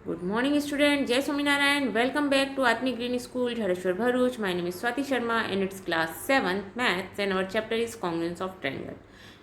Good morning, student. Jai Swaminarayan. Welcome back to Atmic Green School, Jhareshwar Bharuch. My name is Swati Sharma and it's class 7th maths and our chapter is congruence of triangle.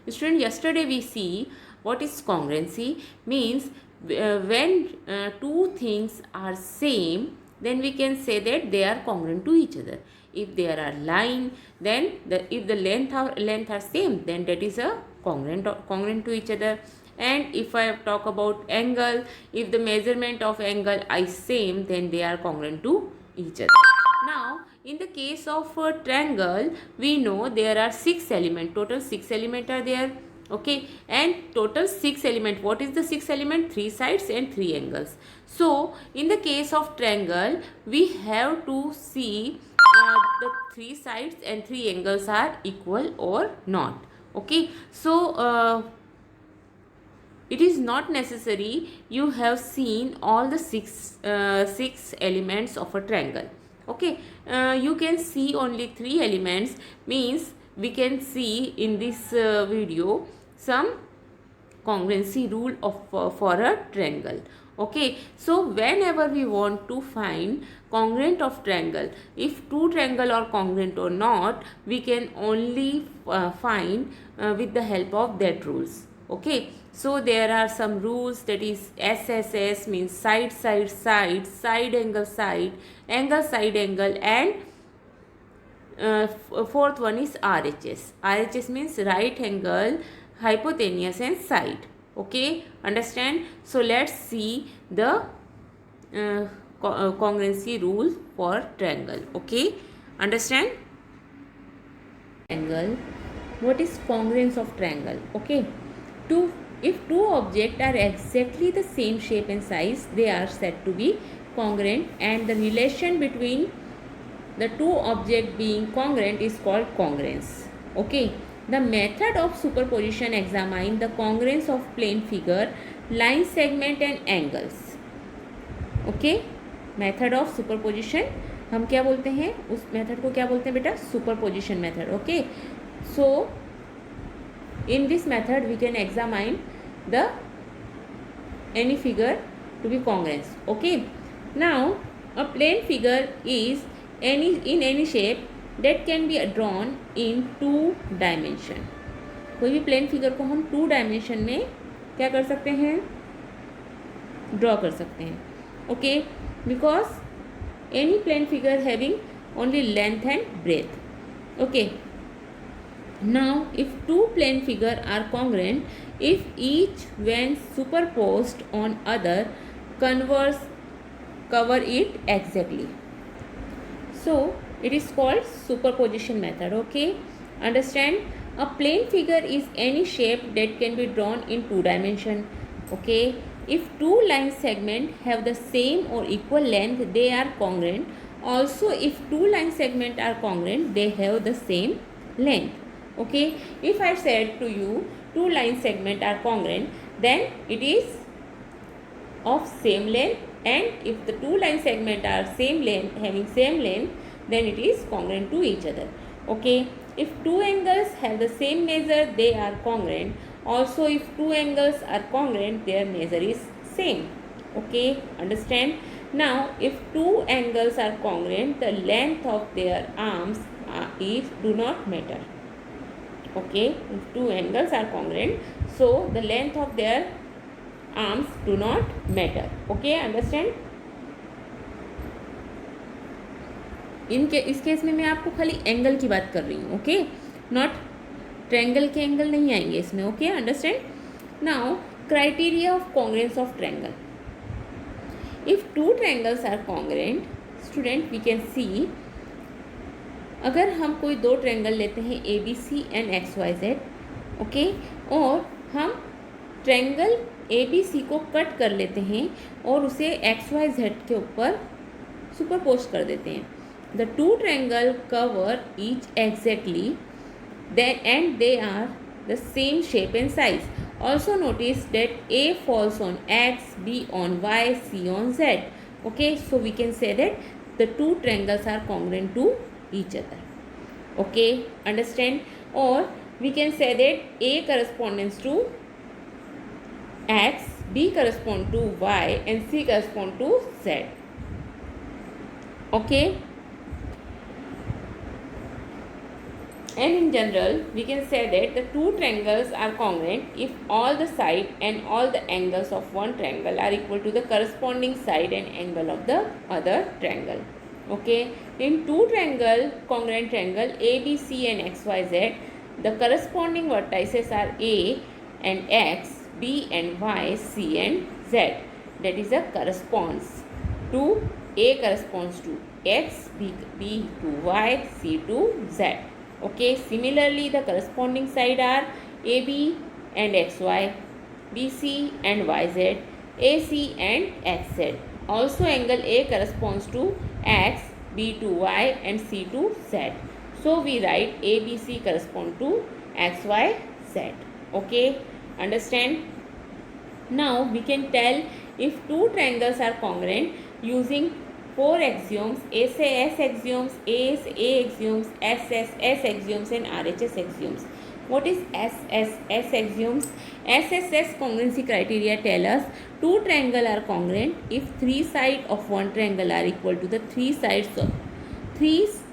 Student, yesterday we see what is congruency means when two things are same, then we can say that they are congruent to each other. If there are line, then if the length are same, then that is a congruent to each other. And if I talk about angle, if the measurement of angle is same, then they are congruent to each other. Now in the case of a triangle, we know there are 6 elements, total 6 elements are there. Okay, and total 6 element. What is the 6 element? 3 sides and 3 angles. So in the case of triangle, we have to see the 3 sides and 3 angles are equal or not. Okay, so it is not necessary you have seen all the six elements of a triangle. Okay, you can see only 3 elements, means we can see in this video some congruency rule of for a triangle. Okay, so whenever we want to find congruent of triangle, if two triangle are congruent or not, we can only find with the help of that rules. Okay, so there are some rules, that is SSS means side side side, side angle side, angle side angle, and fourth one is RHS. RHS means right angle, hypotenuse and side. Okay, understand? So let's see the congruency rule for triangle. Okay, understand? Triangle. What is congruence of triangle? Okay, if two objects are exactly the same shape and size, they are said to be congruent, and the relation between the two objects being congruent is called congruence. Okay, the method of superposition examine the congruence of plane figure, line segment and angles. Okay, method of superposition हम क्या बोलते हैं, उस method को क्या बोलते हैं बेटा? Superposition method. Okay, so in this method we can examine the any figure to be congruent. Okay, now a plane figure is in any shape that can be drawn in 2 dimension. कोई भी plane figure को हम 2 dimension में क्या कर सकते हैं? Draw कर सकते हैं. Okay, because any plane figure having only length and breadth. Okay, now if two plane figure are congruent, if each when superposed on other cover it exactly, so it is called superposition method. Okay, understand? A plane figure is any shape that can be drawn in 2 dimension. Okay, if two line segments have the same or equal length, they are congruent. Also, if two line segments are congruent, they have the same length. Okay, if I said to you two line segment are congruent, then it is of same length, and if the two line segment are same length, having same length, then it is congruent to each other. Okay, if two angles have the same measure, they are congruent. Also, if two angles are congruent, their measure is same. Okay, understand? Now if two angles are congruent, the length of their arms do not matter. Okay, if two angles are congruent, so the length of their arms do not matter. Okay, understand? इस case में मैं आपको खाली angle की बात कर रही हूँ. ओके, नॉट ट्रायंगल के एंगल नहीं आएंगे इसमें. Okay, understand? Now criteria of congruence of triangle. If two triangles are congruent, student, we can see, अगर हम कोई 2 ट्रायंगल लेते हैं ABC एंड XYZ. ओके, और हम ट्रायंगल ABC को कट कर लेते हैं और उसे XYZ के ऊपर सुपरपोज कर देते हैं. The two triangle cover each exactly and they are the same shape and size. Also notice that A falls on X, B on Y, C on Z. Okay, so we can say that the two triangles are congruent to each other. Okay, understand? Or we can say that A corresponds to X, B correspond to Y and C correspond to Z. Okay. And in general, we can say that the two triangles are congruent if all the side and all the angles of one triangle are equal to the corresponding side and angle of the other triangle. Okay. In two congruent triangle ABC and XYZ, the corresponding vertices are A and X, B and Y, C and Z. That is a corresponds to A corresponds to X, B to Y, C to Z. Okay, similarly the corresponding side are AB and XY, BC and YZ, AC and XZ. Also angle A corresponds to X, B to Y and C to Z. So we write ABC correspond to XY, Z. Okay, understand? Now we can tell if two triangles are congruent using four axioms: SAS axioms, ASA axioms, SSS axioms and RHS axioms. What is SSS axioms? SSS congruency criteria tell us two triangles are congruent if three sides of one triangle are equal to the three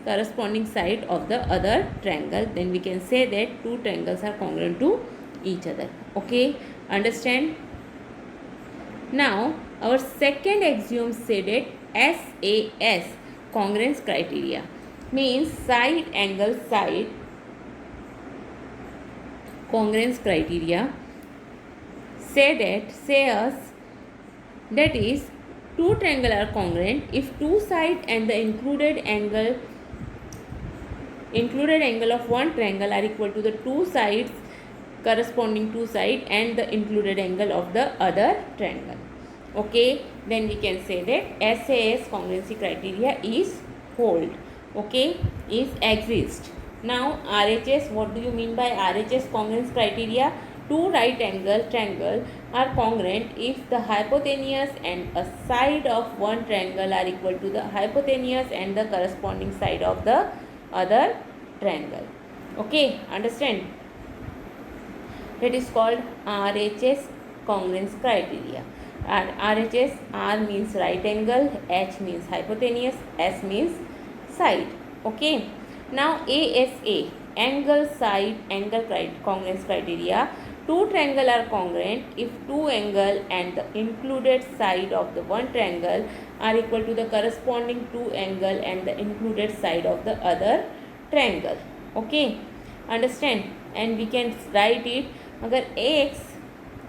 corresponding side of the other triangle. Then we can say that two triangles are congruent to each other. Okay, understand? Now our second axiom said that SAS congruence criteria means side angle side congruence criteria say us that is two triangle are congruent if two side and the included angle of one triangle are equal to the two sides corresponding two side and the included angle of the other triangle. Okay, then we can say that SAS congruency criteria is hold. Okay, is exist. Now RHS, what do you mean by RHS congruence criteria? Two right angle triangle are congruent if the hypotenuse and a side of one triangle are equal to the hypotenuse and the corresponding side of the other triangle. Okay, understand? That is called RHS congruence criteria. RHS, R means right angle, H means hypotenuse, S means side. Okay. Now ASA, angle side angle congruence criteria. Two triangle are congruent if two angle and the included side of the one triangle are equal to the corresponding two angle and the included side of the other triangle. Okay. Understand? And we can write it. अगर AX,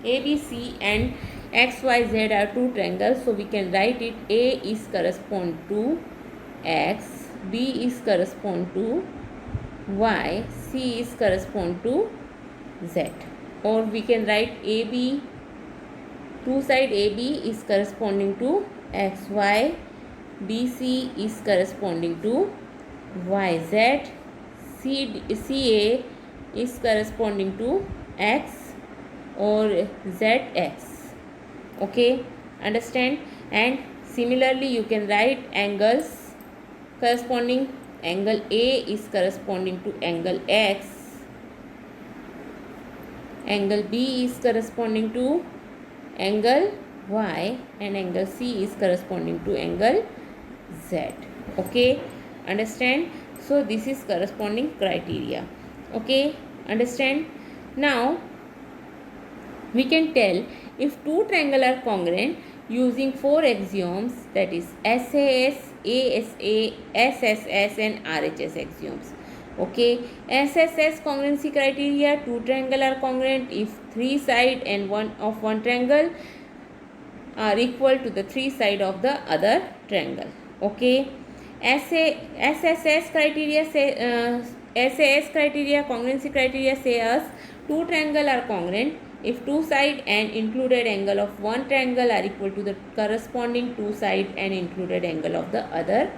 ABC and XYZ are two triangles, so we can write it A is correspond to X, B is correspond to Y, C is correspond to Z. Or we can write AB, two side AB is corresponding to XY, BC is corresponding to YZ, CA is corresponding to X or ZX. Okay, understand? And similarly you can write angles corresponding. Angle A is corresponding to angle X, angle B is corresponding to angle Y and angle C is corresponding to angle Z. Okay, understand? So this is corresponding criteria. Okay, understand? Now we can tell if two triangle are congruent using four axioms, that is SAS, ASA, SSS and RHS axioms. Okay, SSS congruency criteria, two triangle are congruent if three side and one triangle are equal to the three side of the other triangle. Okay, SSS criteria SAS criteria congruency criteria say us two triangle are congruent if two side and included angle of one triangle are equal to the corresponding two side and included angle of the other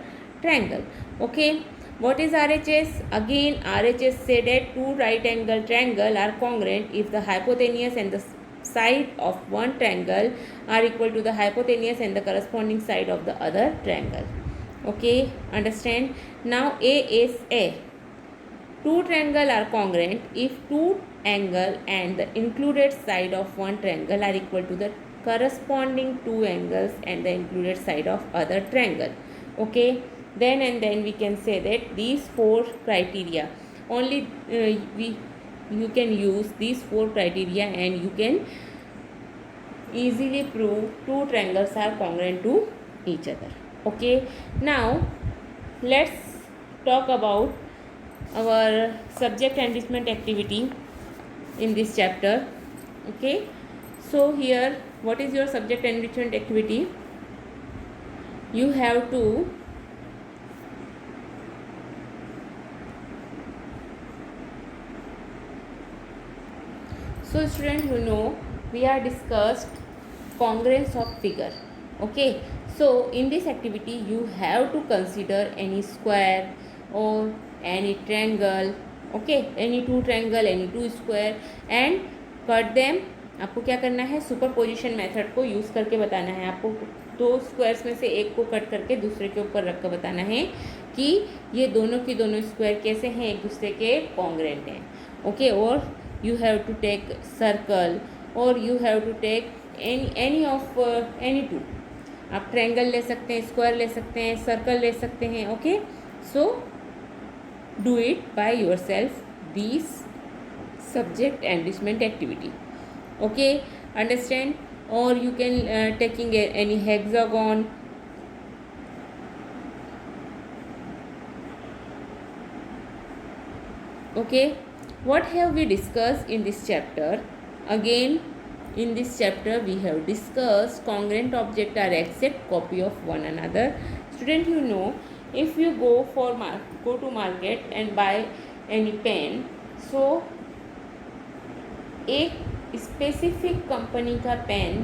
triangle. Okay, what is RHS? Again RHS say that two right angle triangle are congruent if the hypotenuse and the side of one triangle are equal to the hypotenuse and the corresponding side of the other triangle. Okay, understand? Now ASA, two triangle are congruent if two angle and the included side of one triangle are equal to the corresponding two angles and the included side of other triangle. Okay, then we can say that these four criteria only you can use these four criteria and you can easily prove two triangles are congruent to each other. Okay, now let's talk about our subject enrichment activity in this chapter. Okay, so here what is your subject enrichment activity? You have to so student, you know we are discussed congruence of figure. Okay, so in this activity you have to consider any square or any triangle. Okay, any two triangle, any two square and cut them. आपको क्या करना है, superposition method को use करके बताना है. आपको दो स्क्वायर्स में से एक को कट करके दूसरे के ऊपर रख कर बताना है कि ये दोनों की दोनों स्क्वायर कैसे हैं, एक दूसरे के कॉन्ग्रेंट हैं. ओके, और you have to take circle or you have to take any of any two. आप ट्रायंगल ले सकते हैं, स्क्वायर ले सकते हैं, सर्कल ले सकते हैं. Okay, so do it by yourself this subject enrichment activity. Okay, understand. और you can taking any hexagon. Okay, what have we discussed in this chapter? Again, in this chapter we have discussed congruent objects are exact copy of one another. Student, you know if you go to market and buy any pen, so एक specific company का pen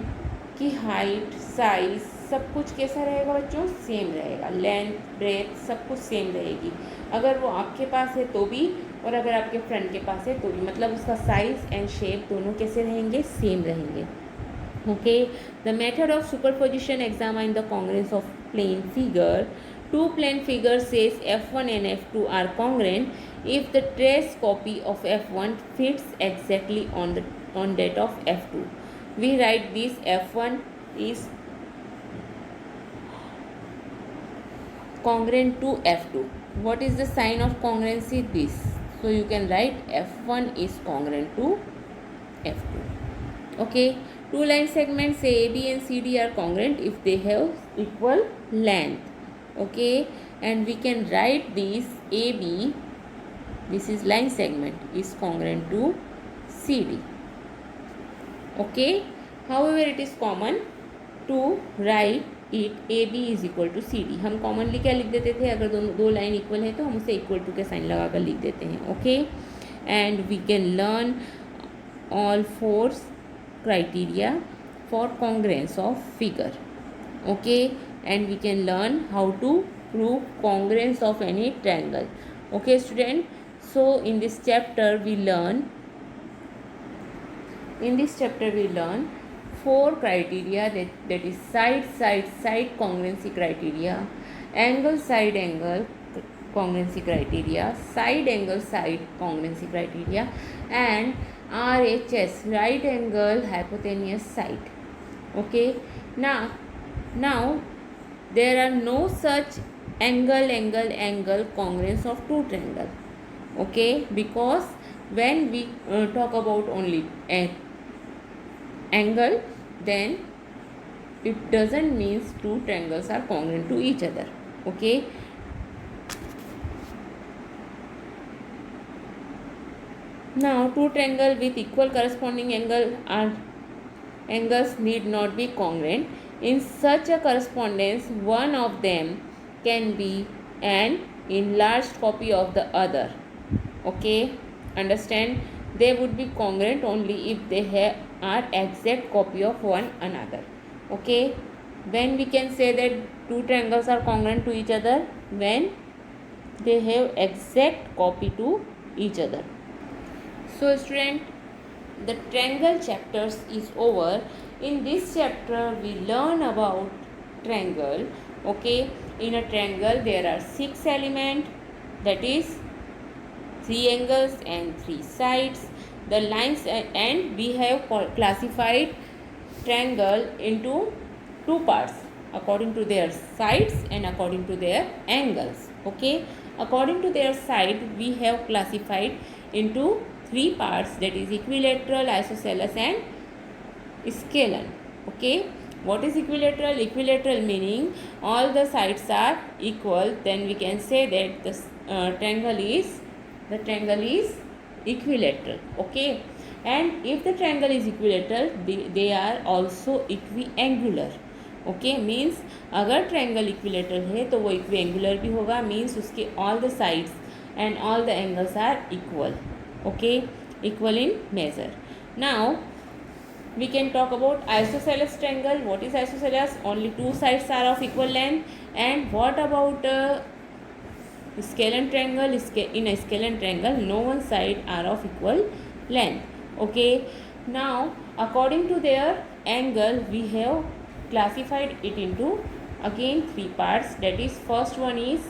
की height, size सब कुछ कैसा रहेगा बच्चों, same रहेगा. Length, breath सब कुछ सेम रहेगी. अगर वो आपके पास है तो भी और अगर आपके फ्रेंड के पास है तो भी, मतलब उसका साइज एंड शेप दोनों कैसे रहेंगे, सेम रहेंगे. Okay, the method of superposition examine the congruence of plane figure. Two plane figures says F1 and F2 are congruent if the trace copy of F1 fits exactly on that of F2. We write this F1 is congruent to F2. What is the sign of congruency? This. So you can write F1 is congruent to F2. Okay, two line segments say AB and CD are congruent if they have equal length. Okay, and we can write this AB, this is line segment, is congruent to CD. Okay, however it is common to write it AB is equal to CD. हम commonly क्या लिख देते थे, अगर दो line equal है तो हम उसे इक्वल टू के साइन लगा कर लिख देते हैं. Okay, and we can learn all four criteria for congruence of figure. Okay, and we can learn how to prove congruence of any triangle. Okay student, so in this chapter we learn four criteria, that is side congruency criteria, angle side angle congruency criteria, side angle side congruency criteria, and RHS, right angle hypotenuse side. Okay, now there are no such angle congruence of two triangle. Okay, because when we talk about only an angle, then it doesn't mean two triangles are congruent to each other. Okay, now two triangle with equal corresponding angles need not be congruent. In such a correspondence, one of them can be an enlarged copy of the other. Okay, understand? They would be congruent only if they are exact copy of one another. Okay, when we can say that two triangles are congruent to each other, when they have exact copy to each other. So student, the triangle chapters is over. In this chapter we learn about triangle. Okay, in a triangle there are 6 elements, that is 3 angles and 3 sides. The lines, and we have classified triangle into two parts according to their sides and according to their angles. Okay, according to their side we have classified into three parts, that is equilateral, isosceles and scalene. Okay, what is equilateral? Equilateral meaning all the sides are equal, then we can say that the triangle is equilateral. Okay, and if the triangle is equilateral, they are also equiangular. Okay means अगर triangle equilateral है तो वो equiangular भी होगा, means उसके all the sides and all the angles are equal. Okay, equal in measure. Now we can talk about isosceles triangle. What is isosceles? Only two sides are of equal length. And what about scalene triangle? In a scalene triangle, no one side are of equal length. Okay, now according to their angle we have classified it into again three parts, that is first one is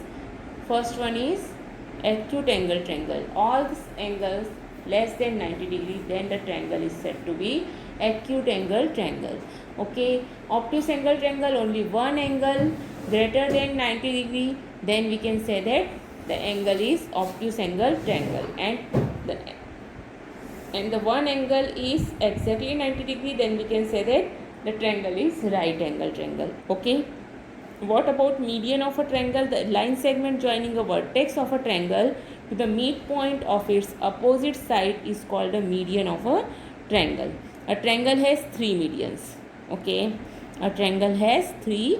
acute angle triangle. All these angles less than 90 degrees, then the triangle is said to be acute angle triangle. Okay, obtuse angle triangle, only one angle greater than 90 degree, then we can say that the angle is obtuse angle triangle, and the one angle is exactly 90 degree, then we can say that the triangle is right angle triangle. Okay, what about median of a triangle? The line segment joining a vertex of a triangle to the midpoint of its opposite side is called a median of a triangle. A triangle has three medians. Okay, a triangle has three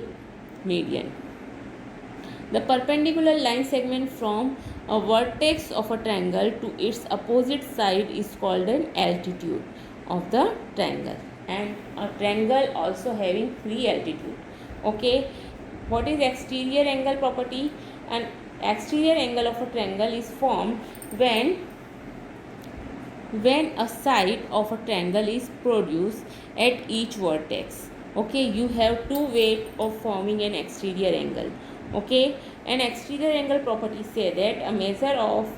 median. The perpendicular line segment from a vertex of a triangle to its opposite side is called an altitude of the triangle. And a triangle also having three altitude. Okay, what is exterior angle property? An exterior angle of a triangle is formed when a side of a triangle is produced at each vertex. Okay, you have two ways of forming an exterior angle. Okay, an exterior angle property say that a measure of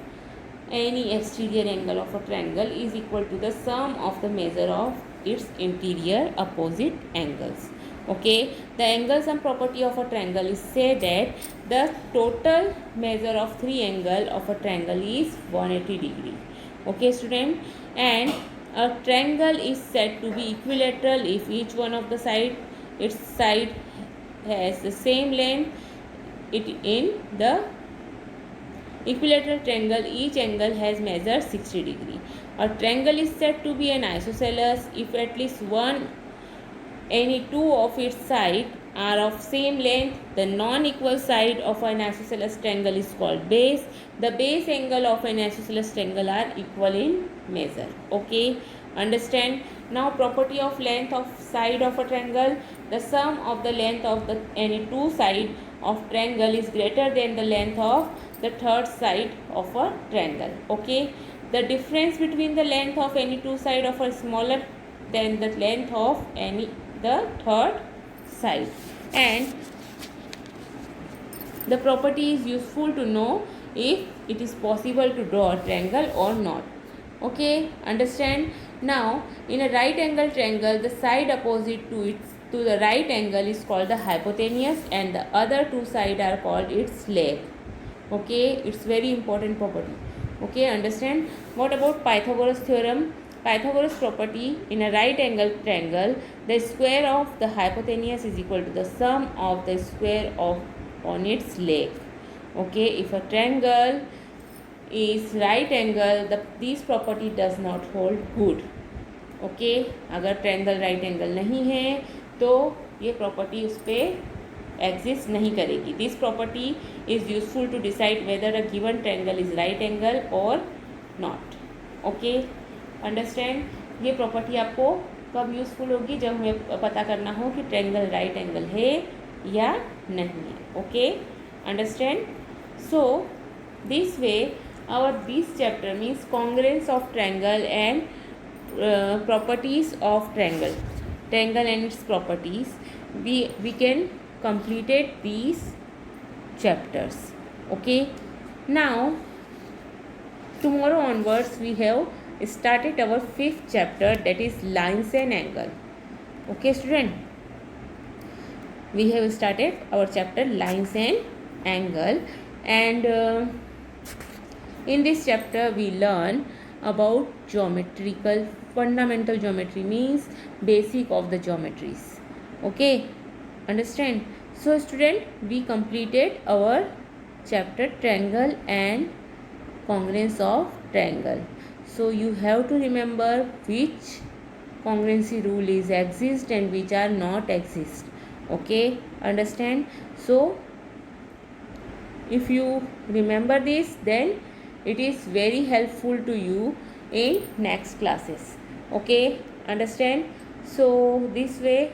any exterior angle of a triangle is equal to the sum of the measure of its interior opposite angles. Okay, the angle sum property of a triangle is say that the total measure of three angle of a triangle is 180 degree. Okay student, and a triangle is said to be equilateral if each one of the its side has the same length. In the equilateral triangle, each angle has measured 60 degree. A triangle is said to be an isosceles if at least any two of its sides are of same length. The non-equal side of an isosceles triangle is called base. The base angle of an isosceles triangle are equal in measure. Okay, understand? Now property of length of side of a triangle. The sum of the length of any two side of triangle is greater than the length of the third side of a triangle. Okay, the difference between the length of any two side of a smaller than the length of the third side. And the property is useful to know if it is possible to draw a triangle or not. Okay, understand? Now in a right angle triangle, the side opposite to the right angle is called the hypotenuse and the other two sides are called its leg. Okay, it's very important property. Okay, understand? What about Pythagoras theorem? Pythagoras property, in a right angle triangle, the square of the hypotenuse is equal to the sum of the square of on its leg. Okay, if a triangle is right angle, this property does not hold good. Okay, अगर triangle right angle नहीं है तो ये property उस पर exist नहीं करेगी. This property is useful to decide whether a given triangle is right angle और नॉट. Okay, understand? ये प्रॉपर्टी आपको कब यूजफुल होगी? जब हमें पता करना हो कि ट्रायंगल राइट एंगल है या नहीं है. Okay, understand? So this way this chapter means congruence of triangle and properties of triangle and its properties. We can completed these chapters. Okay, now tomorrow onwards we have started our fifth chapter, that is lines and angle. Okay student, we have started our chapter lines and angle, and in this chapter we learn about geometrical fundamental geometry, means basic of the geometries. Okay, understand? So student, we completed our chapter triangle and congruence of triangle. So you have to remember which congruency rule is exist and which are not exist. Okay, understand? So if you remember this, then it is very helpful to you in next classes. Okay, understand? So this way,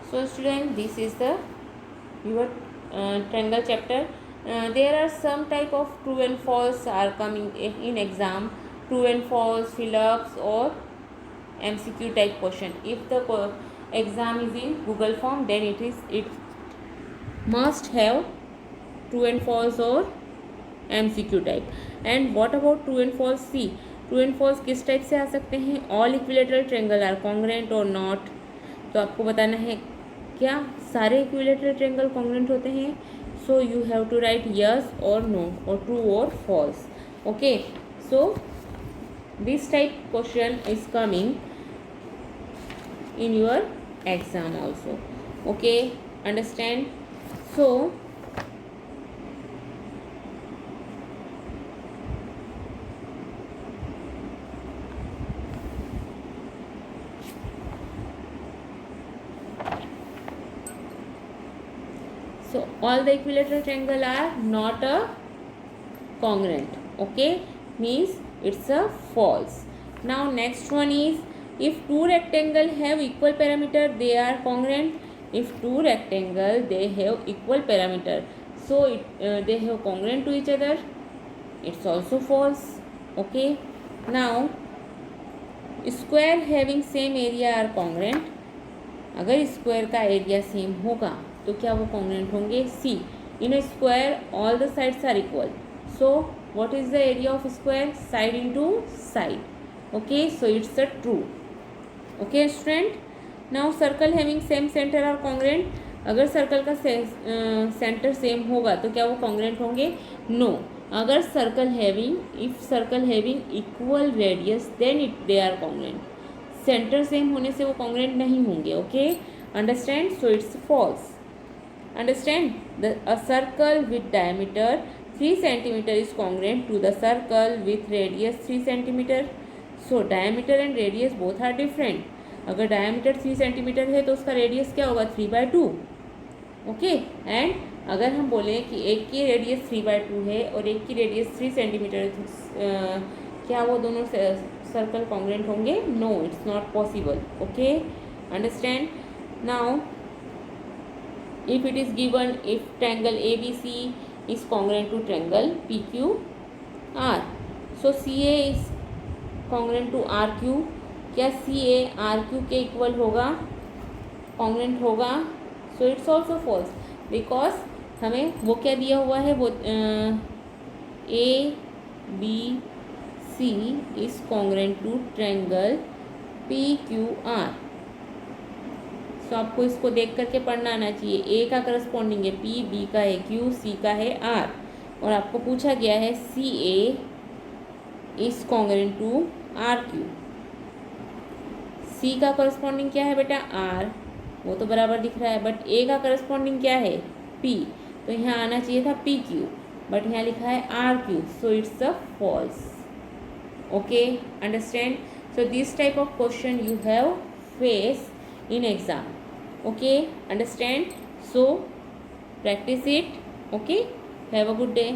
so student, this is the your triangle chapter. There are some type of true and false are coming in exam. True and false, fill-ups or MCQ type question. If the exam is in Google form, then it must have true and false or MCQ type. And what about true and false? See true and false किस type से आ सकते हैं? All equilateral triangle are congruent और not. तो आपको बताना है क्या सारे इक्विलेटरल ट्रेंगल कॉन्ग्रेंट होते हैं. So you have to write yes और नो और ट्रू और false. Okay, so this type question is coming in your exam also. Okay, understand? So all the equilateral triangle are not a congruent. Okay, means it's a false. Now next one is, if two rectangle have equal parameter, they are congruent. If two rectangle they have equal parameter, so they have congruent to each other, it's also false. Okay, now square having same area are congruent. अगर square का area same होगा तो क्या वो congruent होंगे? See, in a square all the sides are equal, so what is the area of square? Side into side. Okay, so it's a true. Okay student, now circle having same centre are congruent. अगर circle का centre same होगा तो क्या वो congruent होंगे? No. अगर circle having, if circle having equal radius then they are congruent. Centre same होने से वो कॉन्ग्रुएंट नहीं होंगे. Okay, understand? So it's false. Understand? A circle with diameter 3 cm is congruent to the circle with radius 3 cm. So diameter and radius both are different. अगर diameter 3 cm है तो उसका radius क्या होगा? 3/2. ओके, एंड अगर हम बोलें कि एक की रेडियस 3/2 है और एक की रेडियस 3 cm है, तो क्या वो दोनों सर्कल कॉन्ग्रुएंट होंगे? No, it's not possible. Okay, understand? Now if it is given, if triangle ABC is congruent to triangle PQR, so CA is congruent to RQ. क्या CA RQ के equal होगा? Congruent होगा? So it's also false, because हमें वो क्या दिया हुआ है? वो ABC is congruent to triangle PQR. तो आपको इसको देख करके पढ़ना आना चाहिए. ए का करस्पॉन्डिंग है पी, बी का है क्यू, सी का है आर, और आपको पूछा गया है C A is congruent to R Q. C का करस्पॉन्डिंग क्या है बेटा? आर, वो तो बराबर दिख रहा है, बट ए का करस्पॉन्डिंग क्या है? पी. तो यहाँ आना चाहिए था पी क्यू, बट यहाँ लिखा है R Q, so it's a false. Okay, understand? So this type of question you have face in exam. Okay, understand? So practice it. Okay, have a good day.